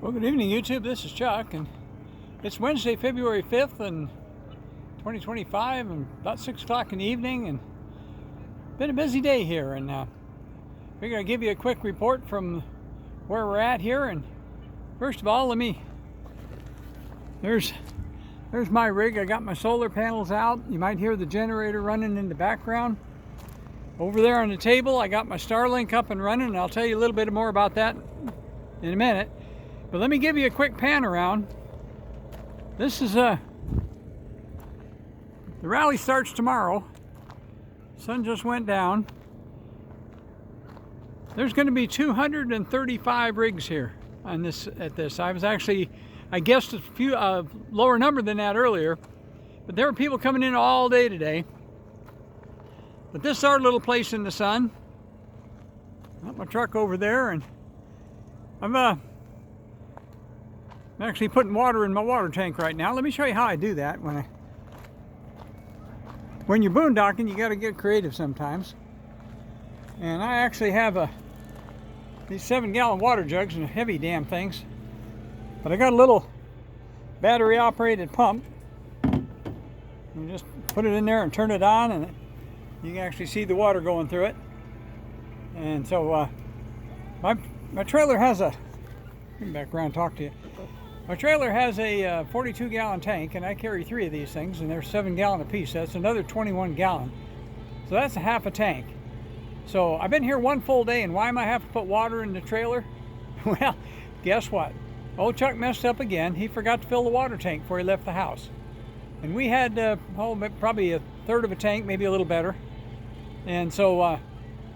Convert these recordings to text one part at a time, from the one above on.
Well, good evening, YouTube. This is Chuck, and it's Wednesday, February 5th, and 2025, and about 6 o'clock in the evening, and been a busy day here. And we're going to give you a quick report from where we're at here. And first of all, there's my rig. I got my solar panels out. You might hear the generator running in the background. Over there on the table, I got my Starlink up and running, and I'll tell you a little bit more about that in a minute. But let me give you a quick pan around. This is the rally starts tomorrow. Sun just went down. There's going to be 235 rigs here on this at this. I guessed a few lower number than that earlier, but there were people coming in all day today. But this is our little place in the sun. Got my truck over there, and I'm actually putting water in my water tank right now. Let me show you how I do that. When you're boondocking, you got to get creative sometimes. And I actually have these 7-gallon water jugs, and heavy damn things. But I got a little battery operated pump. You just put it in there and turn it on, and you can actually see the water going through it. And so my trailer has let me back around and talk to you. My trailer has a 42-gallon tank, and I carry 3 of these things, and they're 7-gallon apiece. That's another 21-gallon. So that's a half a tank. So I've been here one full day, and why am I have to put water in the trailer? Well, guess what? Old Chuck messed up again. He forgot to fill the water tank before he left the house. And we had probably a third of a tank, maybe a little better. And so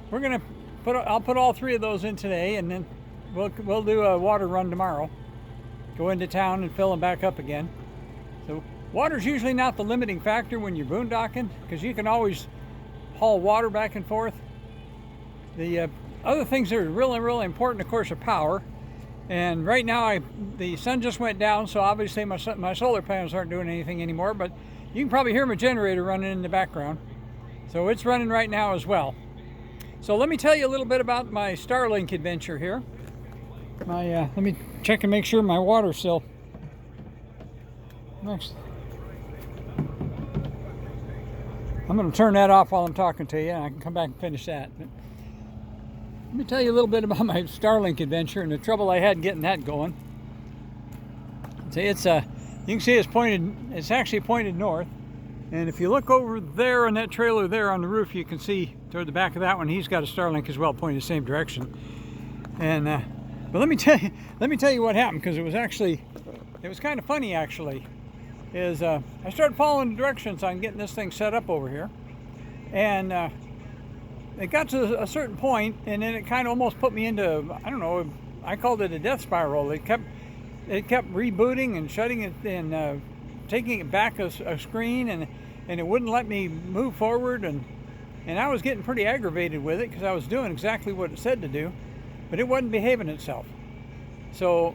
we're gonna I'll put all 3 of those in today, and then we'll do a water run tomorrow. Go into town and fill them back up again. So water's usually not the limiting factor when you're boondocking, because you can always haul water back and forth. The other things that are really important, of course, are power. And right now the sun just went down, so obviously my solar panels aren't doing anything anymore, but you can probably hear my generator running in the background. So it's running right now as well. So let me tell you a little bit about my Starlink adventure here. Let me check and make sure my water's still next. I'm going to turn that off while I'm talking to you, and I can come back and finish that. But let me tell you a little bit about my Starlink adventure and the trouble I had getting that going. See, you can see it's actually pointed north. And if you look over there on that trailer there on the roof, you can see toward the back of that one, he's got a Starlink as well, pointing the same direction. And but let me tell you what happened, because it was kind of funny actually. I started following the directions on getting this thing set up over here, and it got to a certain point, and then it kind of almost put me into, I don't know, I called it a death spiral. It kept rebooting and shutting it and taking it back a screen, and it wouldn't let me move forward, and I was getting pretty aggravated with it, because I was doing exactly what it said to do, but it wasn't behaving itself. So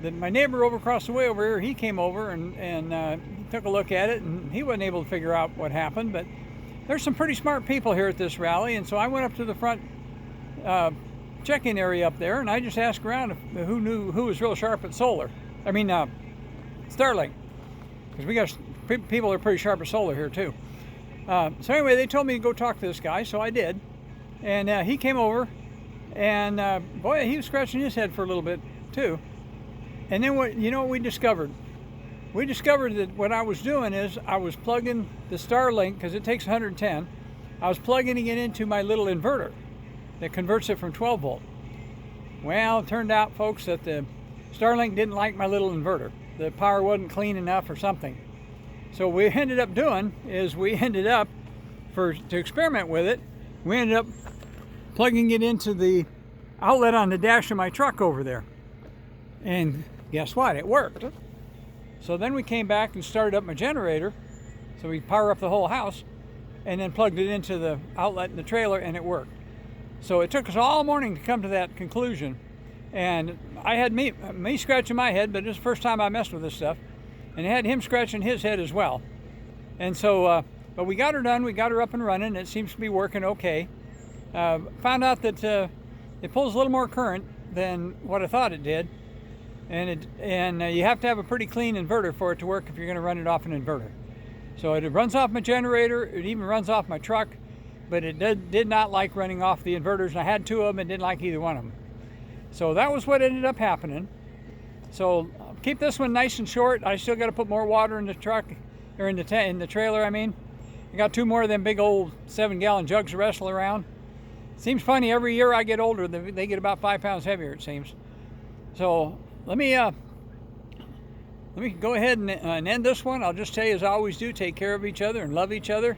my neighbor over across the way over here, he came over and he took a look at it, and he wasn't able to figure out what happened. But there's some pretty smart people here at this rally, and so I went up to the front check-in area up there, and I just asked around who was real sharp at Starlink, because we got people that are pretty sharp at solar here too. So anyway, they told me to go talk to this guy, so I did, and he came over, and boy, he was scratching his head for a little bit too. And then what we discovered? We discovered that what I was doing is I was plugging the Starlink, because it takes 110. I was plugging it into my little inverter that converts it from 12 volt. Well, it turned out, folks, that the Starlink didn't like my little inverter. The power wasn't clean enough or something. So what we ended up doing is to experiment with it, we ended up plugging it into the outlet on the dash of my truck over there. And guess what? It worked. So then we came back and started up my generator, so we power up the whole house, and then plugged it into the outlet in the trailer, and it worked. So it took us all morning to come to that conclusion. And I had me scratching my head, but it was the first time I messed with this stuff. And it had him scratching his head as well. And so, but we got her done, we got her up and running, it seems to be working okay. Found out that it pulls a little more current than what I thought it did. and you have to have a pretty clean inverter for it to work if you're going to run it off an inverter. So it runs off my generator, it even runs off my truck, but it did not like running off the inverters, and I had two of them and didn't like either one of them. So that was what ended up happening. So I'll keep this one nice and short. I still got to put more water in the truck, or in the trailer, I mean. I got two more of them big old 7-gallon jugs to wrestle around. Seems funny, every year I get older, they get about 5 pounds heavier, it seems. So let me go ahead and end this one. I'll just tell you, as I always do, take care of each other and love each other.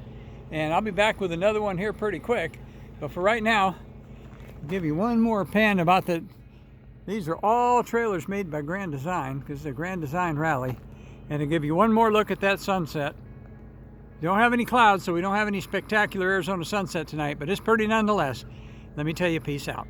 And I'll be back with another one here pretty quick. But for right now, I'll give you one more pen about these are all trailers made by Grand Design, because it's a Grand Design Rally. And I'll give you one more look at that sunset. Don't have any clouds, so we don't have any spectacular Arizona sunset tonight, but it's pretty nonetheless. Let me tell you, peace out.